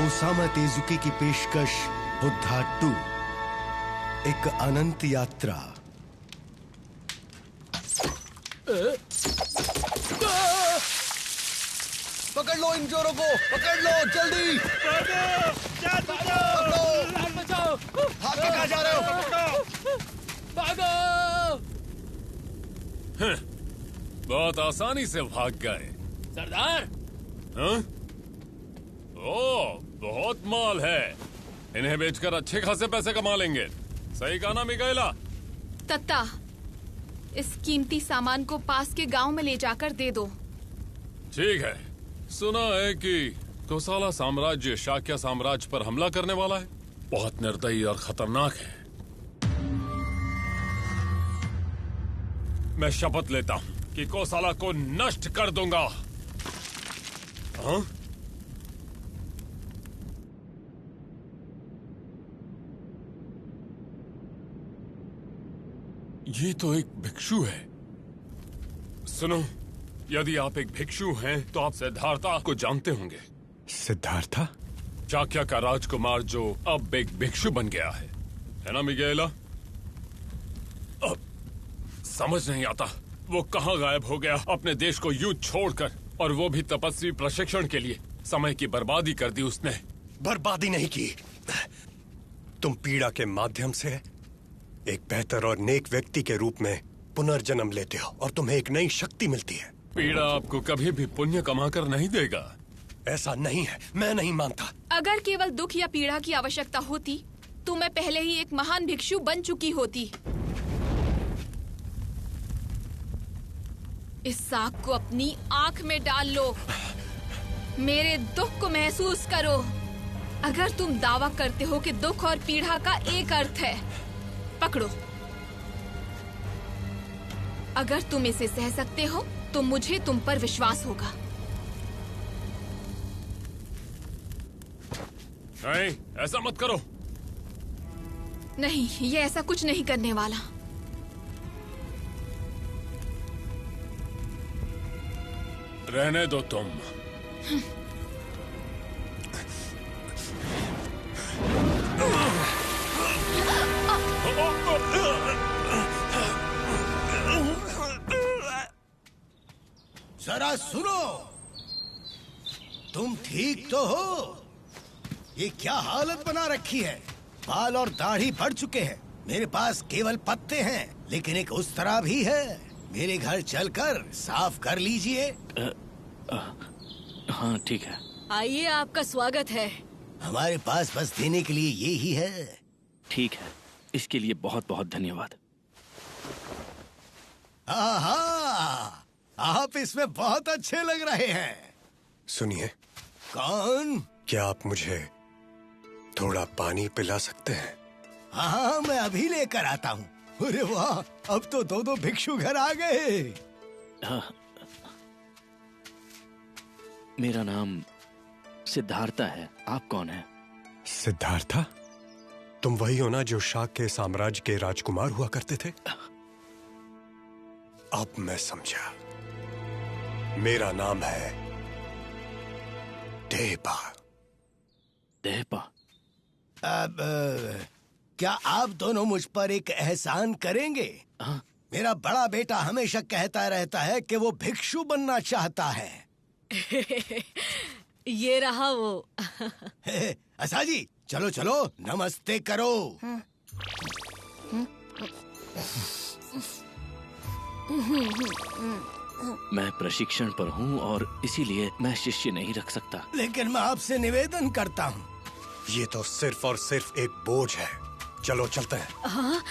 Osama तेजुकी की पेशकश बुद्धा 2, एक अनंत यात्रा। पकड़ लो इन चोरों को, पकड़ लो जल्दी। बचाओ! भाग के कहाँ जा रहे हो? भागो! बहुत आसानी से भाग गए सरदार! हाँ? ओ, बहुत माल है। इन्हें बेचकर अच्छे खासे पैसे कमा लेंगे। सही कहा ना मिकाएला? तत्ता, इस कीमती सामान को पास के गांव में ले जाकर दे दो। ठीक है। सुना है कि कोसाला साम्राज्य शाक्य साम्राज्य पर हमला करने वाला है। बहुत निर्दयी और खतरनाक है। मैं शपथ लेता हूं कि कोसाला को नष्ट कर दूंगा। हाँ? ये तो एक भिक्षु है। सुनो, यदि आप एक भिक्षु हैं तो आप सिद्धार्था को जानते होंगे। सिद्धार्था? शाक्य का राजकुमार जो अब एक भिक्षु बन गया है ना मिकाएला? अब समझ नहीं आता वो कहाँ गायब हो गया अपने देश को युद्ध छोड़कर, और वो भी तपस्वी प्रशिक्षण के लिए। समय की बर्बादी कर दी उसने। बर्बादी नहीं की, तुम पीड़ा के माध्यम से एक बेहतर और नेक व्यक्ति के रूप में पुनर्जन्म लेते हो और तुम्हें एक नई शक्ति मिलती है। पीड़ा आपको कभी भी पुण्य कमाकर नहीं देगा। ऐसा नहीं है, मैं नहीं मानता। अगर केवल दुख या पीड़ा की आवश्यकता होती तो मैं पहले ही एक महान भिक्षु बन चुकी होती। इस साग को अपनी आंख में डाल लो, मेरे दुख को महसूस करो। अगर तुम दावा करते हो कि दुख और पीड़ा का एक अर्थ है, पकड़ो। अगर तुम इसे सह सकते हो तो मुझे तुम पर विश्वास होगा। नहीं, ऐसा मत करो। नहीं, ये ऐसा कुछ नहीं करने वाला। रहने दो तुम। जरा सुनो, तुम ठीक तो हो? ये क्या हालत बना रखी है? बाल और दाढ़ी बढ़ चुके हैं। मेरे पास केवल पत्ते हैं, लेकिन एक उस तरह भी है। मेरे घर चलकर साफ कर लीजिए। हाँ ठीक है। आइए, आपका स्वागत है। हमारे पास बस देने के लिए ये ही है। ठीक है, इसके लिए बहुत बहुत धन्यवाद। आहा, आप इसमें बहुत अच्छे लग रहे हैं। सुनिए। कौन? क्या आप मुझे थोड़ा पानी पिला सकते हैं? हाँ, मैं अभी लेकर आता हूँ। अरे वाह, अब तो दो भिक्षु घर आ गए। हाँ, मेरा नाम सिद्धार्था है। आप कौन हैं? सिद्धार्था? तुम वही हो ना जो शाक्य साम्राज्य के राजकुमार हुआ करते थे? अब मैं समझा। मेरा नाम है देबा। देबा? अब क्या आप दोनों मुझ पर एक एहसान करेंगे? हाँ? मेरा बड़ा बेटा हमेशा कहता रहता है कि वो भिक्षु बनना चाहता है। ये रहा वो। असा जी, चलो चलो नमस्ते करो। मैं प्रशिक्षण पर हूँ और इसीलिए मैं शिष्य नहीं रख सकता। लेकिन मैं आपसे निवेदन करता हूँ, ये तो सिर्फ और सिर्फ एक बोझ है। चलो चलते हैं। हाँ?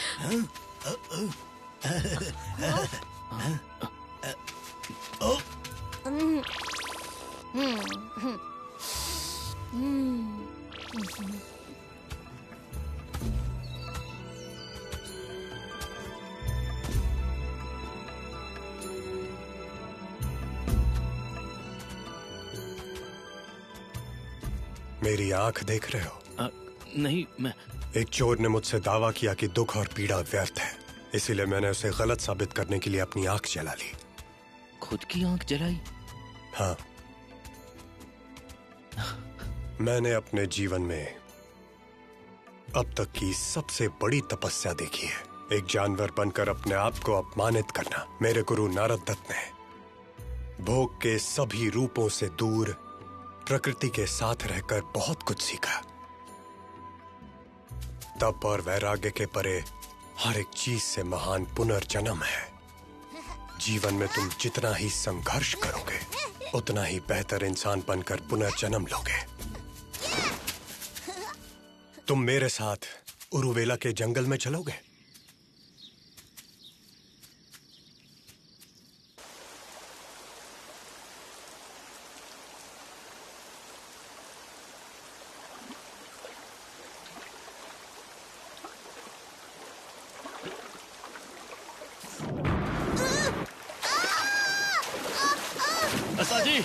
मेरी आंख देख रहे हो? नहीं, मैं... एक चोर ने मुझसे दावा किया कि दुख और पीड़ा व्यर्थ है, इसीलिए मैंने उसे गलत साबित करने के लिए अपनी आंख जला ली। खुद की आंख जलाई? हाँ, मैंने अपने जीवन में अब तक की सबसे बड़ी तपस्या देखी है। एक जानवर बनकर अपने आप को अपमानित करना। मेरे गुरु नारद दत्त ने भोग के सभी रूपों से दूर प्रकृति के साथ रहकर बहुत कुछ सीखा। तप और वैराग्य के परे हर एक चीज से महान पुनर्जन्म है। जीवन में तुम जितना ही संघर्ष करोगे उतना ही बेहतर इंसान बनकर पुनर्जन्म लोगे। तुम मेरे साथ उरुवेला के जंगल में चलोगे? असाजी,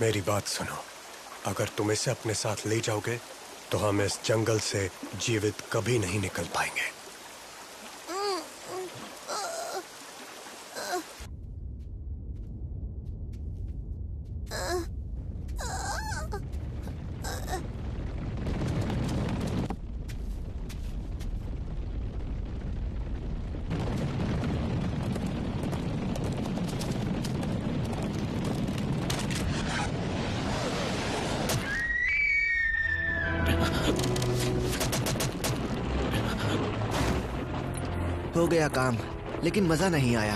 मेरी बात सुनो। अगर तुम इसे अपने साथ ले जाओगे तो हम इस जंगल से जीवित कभी नहीं निकल पाएंगे। हो गया काम, लेकिन मजा नहीं आया।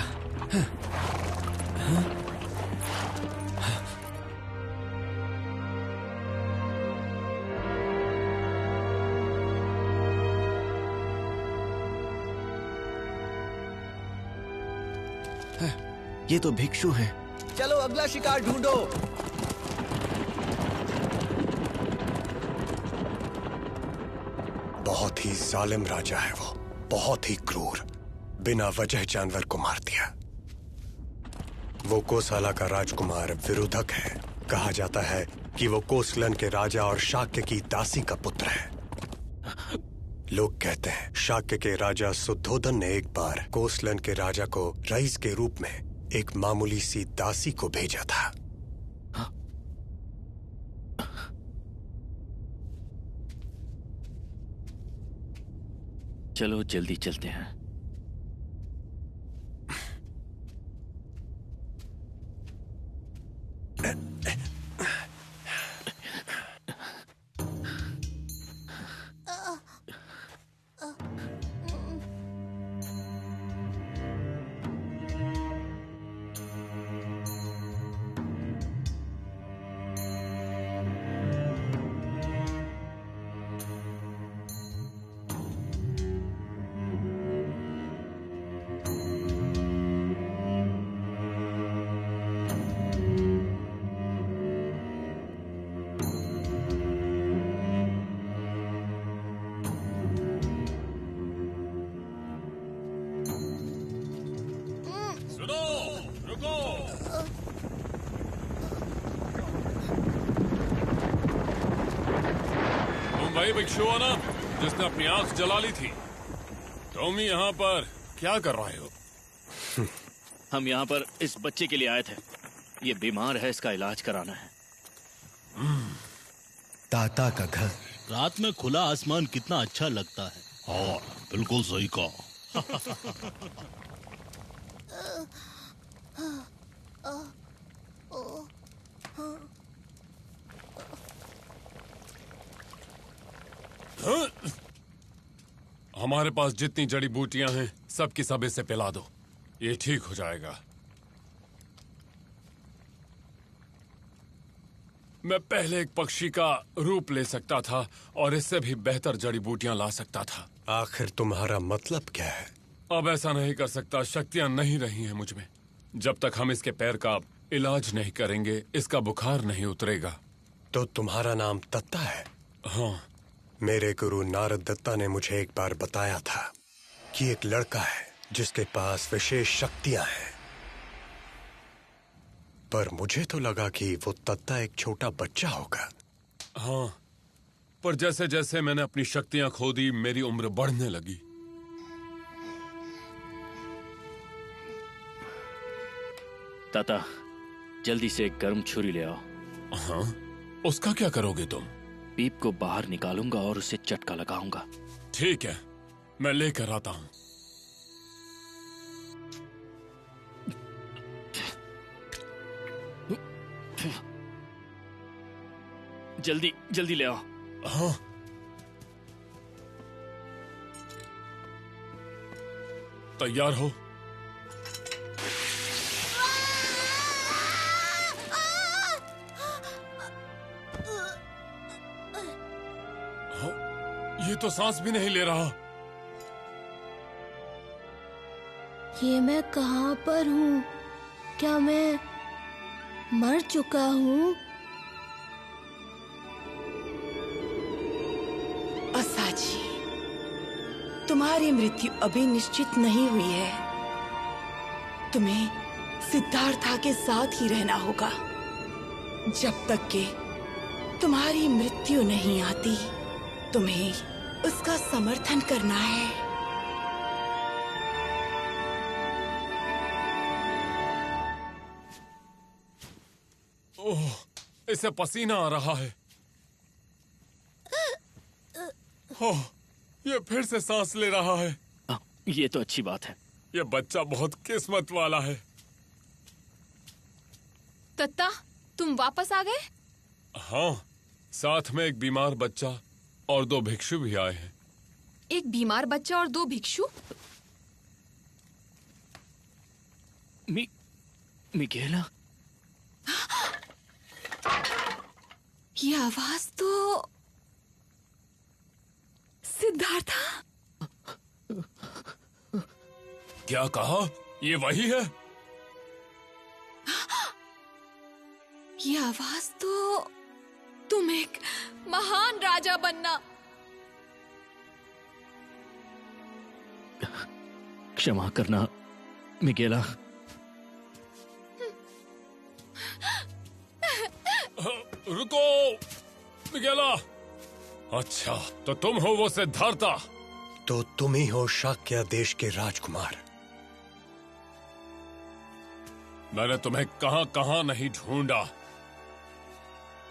ये तो भिक्षु हैं। चलो अगला शिकार ढूंढो। बहुत ही जालिम राजा है वो, बहुत ही क्रूर। बिना वजह जानवर को मार दिया। वो कोसला का राजकुमार विरुधक है। कहा जाता है कि वो कोसलन के राजा और शाक्य की दासी का पुत्र है। लोग कहते हैं शाक्य के राजा शुद्धोधन ने एक बार कोसलन के राजा को रईस के रूप में एक मामूली सी दासी को भेजा था। चलो जल्दी चलते हैं। वही भिक्षु हो ना जिसने अपनी आंख जला ली थी? तुम यहाँ पर क्या कर रहे हो? हम यहाँ पर इस बच्चे के लिए आए थे। ये बीमार है, इसका इलाज कराना है। ताता का घर। रात में खुला आसमान कितना अच्छा लगता है। हाँ, बिल्कुल सही कहा। हमारे पास जितनी जड़ी बूटियां हैं सबकी सब इसे पिला दो, ये ठीक हो जाएगा। मैं पहले एक पक्षी का रूप ले सकता था और इससे भी बेहतर जड़ी बूटियां ला सकता था। आखिर तुम्हारा मतलब क्या है? अब ऐसा नहीं कर सकता, शक्तियां नहीं रही हैं मुझ में। जब तक हम इसके पैर का इलाज नहीं करेंगे इसका बुखार नहीं उतरेगा। तो तुम्हारा नाम दत्ता है? हाँ। मेरे गुरु नारद दत्ता ने मुझे एक बार बताया था कि एक लड़का है जिसके पास विशेष शक्तियां हैं। पर मुझे तो लगा कि वो दत्ता एक छोटा बच्चा होगा। हाँ, पर जैसे जैसे मैंने अपनी शक्तियां खो दी, मेरी उम्र बढ़ने लगी। ताता, जल्दी से एक गर्म छुरी ले आओ। हाँ, उसका क्या करोगे तुम? पीप को बाहर निकालूंगा और उसे चटका लगाऊंगा। ठीक है, मैं लेकर आता हूं। जल्दी जल्दी ले आओ। हाँ। तैयार हो? हाँ, ये तो सांस भी नहीं ले रहा। ये मैं कहाँ पर हूँ? क्या मैं मर चुका हूँ? असाची, तुम्हारी मृत्यु अभी निश्चित नहीं हुई है। तुम्हें सिद्धार्था के साथ ही रहना होगा जब तक कि तुम्हारी मृत्यु नहीं आती। तुम्हें उसका समर्थन करना है। ओह, इसे पसीना आ रहा है। ओह, ये फिर से सांस ले रहा है। ये तो अच्छी बात है। ये बच्चा बहुत किस्मत वाला है। तत्ता, तुम वापस आ गए? हाँ, साथ में एक बीमार बच्चा और 2 भिक्षु भी आए हैं। एक बीमार बच्चा और 2 भिक्षु? मिगेला, ये आवाज तो सिद्धार्था। क्या कहा? ये वही है? ये आवाज तो तुम एक महान राजा बनना। क्षमा करना मिगेला। रुको मिगेला। अच्छा, तो तुम हो वो सिद्धार्था? तो तुम ही हो शाक्य देश के राजकुमार। मैंने तुम्हें कहां कहां नहीं ढूंढा।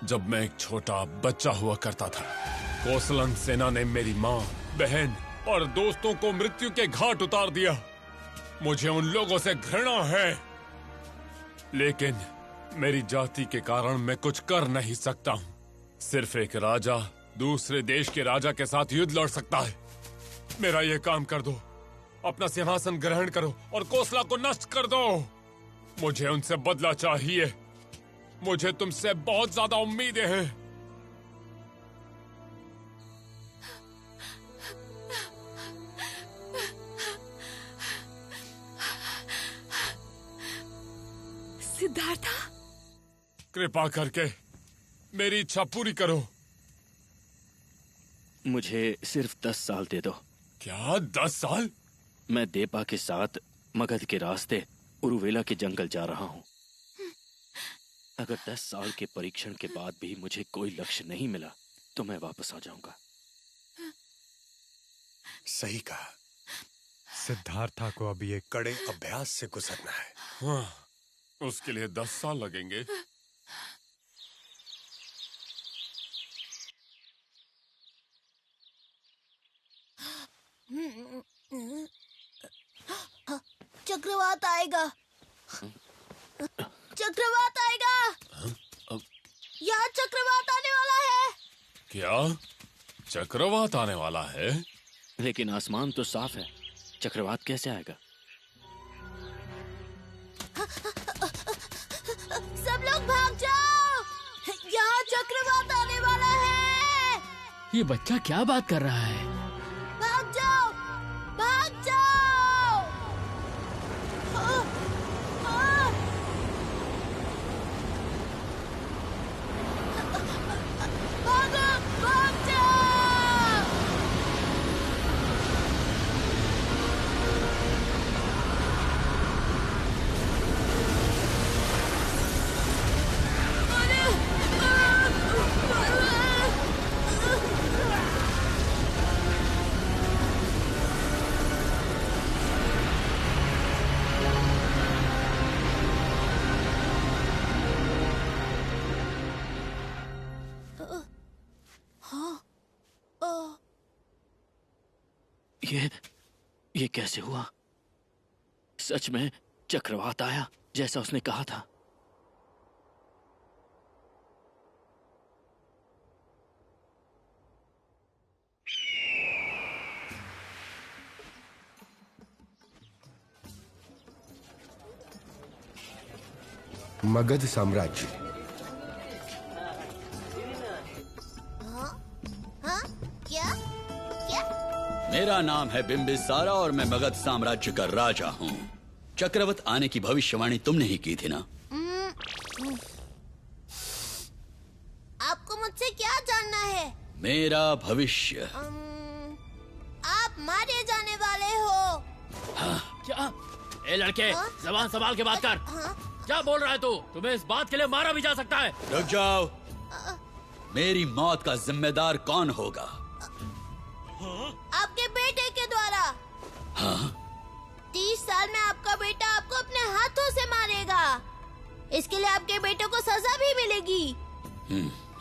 जब मैं एक छोटा बच्चा हुआ करता था, कोसलन सेना ने मेरी माँ, बहन और दोस्तों को मृत्यु के घाट उतार दिया। मुझे उन लोगों से घृणा है, लेकिन मेरी जाति के कारण मैं कुछ कर नहीं सकता हूँ। सिर्फ एक राजा दूसरे देश के राजा के साथ युद्ध लड़ सकता है। मेरा ये काम कर दो, अपना सिंहासन ग्रहण करो और कोसला को नष्ट कर दो। मुझे उनसे बदला चाहिए। मुझे तुमसे बहुत ज्यादा उम्मीदें हैं। सिद्धार्था, कृपा करके मेरी इच्छा पूरी करो। मुझे सिर्फ 10 साल दे दो। क्या 10 साल? मैं देपा के साथ मगध के रास्ते उरुवेला के जंगल जा रहा हूँ। अगर 10 साल के परीक्षण के बाद भी मुझे कोई लक्ष्य नहीं मिला तो मैं वापस आ जाऊंगा। सही कहा। सिद्धार्था को अभी एक कड़े अभ्यास से गुजरना है। हाँ, उसके लिए 10 साल लगेंगे। चक्रवात आएगा। चक्रवात आएगा। यहाँ चक्रवात आने वाला है। क्या चक्रवात आने वाला है? लेकिन आसमान तो साफ है, चक्रवात कैसे आएगा? सब लोग भाग जाओ, यहाँ चक्रवात आने वाला है। ये बच्चा क्या बात कर रहा है? भाग जाओ, भाग जाओ। भागो, भाग जाओ। ये कैसे हुआ? सच में चक्रवात आया जैसा उसने कहा था। मगध साम्राज्य। हाँ? क्या? क्या? मेरा नाम है बिंबिसारा और मैं मगध साम्राज्य का राजा हूँ। चक्रवात आने की भविष्यवाणी तुमने ही की थी ना? आपको मुझसे क्या जानना है? मेरा भविष्य। आप मारे जाने वाले हो। क्या? ए लड़के, जबान संभाल के बात कर। क्या बोल रहा है तू? तुम्हें इस बात के लिए मारा भी जा सकता है। रुक जाओ। मेरी मौत का जिम्मेदार कौन होगा? आपके बेटे के द्वारा। हाँ? 30 साल में आपका बेटा आपको अपने हाथों से मारेगा। इसके लिए आपके बेटे को सजा भी मिलेगी।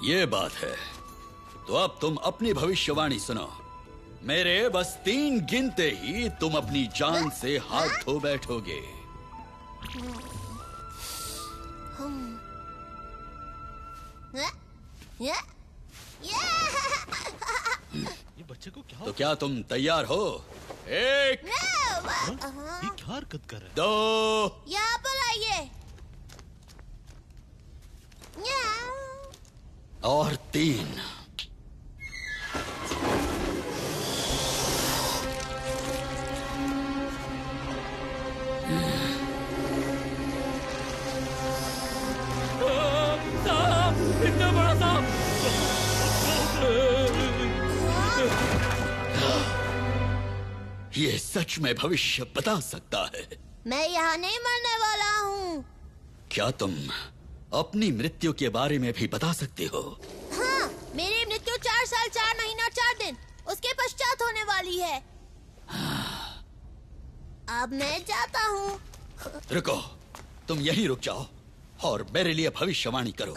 ये बात है। तो अब तुम अपनी भविष्यवाणी सुनो। मेरे बस 3 गिनते ही तुम अपनी जान से हाथ धो बैठोगे। ये बच्चे को क्या? तो क्या तुम तैयार हो? 1 ये क्या हरकत कर रहा है? 2 यहाँ पर आइए। और 3। इतना बड़ा सांप! ये सच में भविष्य बता सकता है। मैं यहाँ नहीं मरने वाला हूँ। क्या तुम अपनी मृत्यु के बारे में भी बता सकते हो? हाँ, मेरी मृत्यु 4 साल 4 महीना 4 दिन उसके पश्चात होने वाली है। अब मैं जाता हूँ। रुको, तुम यहीं रुक जाओ और मेरे लिए भविष्यवाणी करो।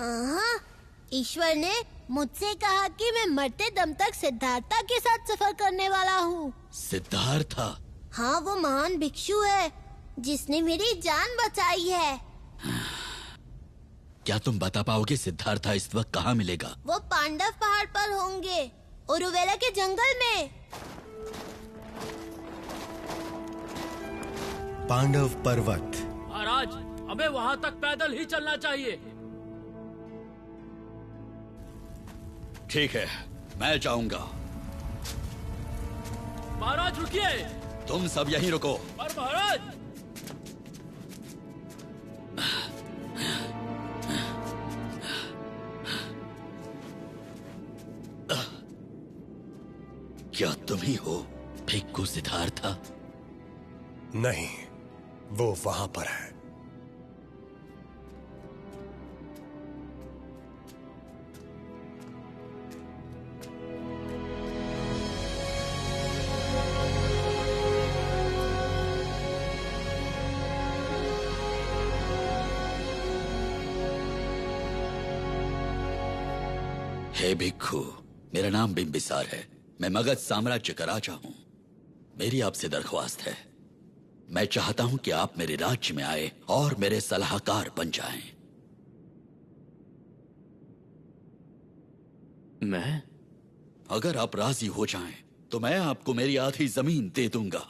ईश्वर ने मुझसे कहा कि मैं मरते दम तक सिद्धार्था के साथ सफर करने वाला हूँ। सिद्धार्था? हाँ, वो महान भिक्षु है जिसने मेरी जान बचाई है। क्या तुम बता पाओगे सिद्धार्था इस वक्त कहाँ मिलेगा? वो पांडव पहाड़ पर होंगे, उरुवेला के जंगल में। पांडव पर्वत। महाराज, हमें वहाँ तक पैदल ही चलना चाहिए। ठीक है, मैं जाऊंगा। महाराज रुकिए। तुम सब यहीं रुको। पर महाराज! क्या तुम ही हो भिक्खु सिद्धार्था? नहीं, वो वहां पर है। हे भिक्खु, मेरा नाम बिंबिसार है। मैं मगध साम्राज्य का राजा हूं। मेरी आपसे दरख्वास्त है। मैं चाहता हूं कि आप मेरे राज्य में आए और मेरे सलाहकार बन जाएं। मैं? अगर आप राजी हो जाएं, तो मैं आपको मेरी आधी जमीन दे दूंगा।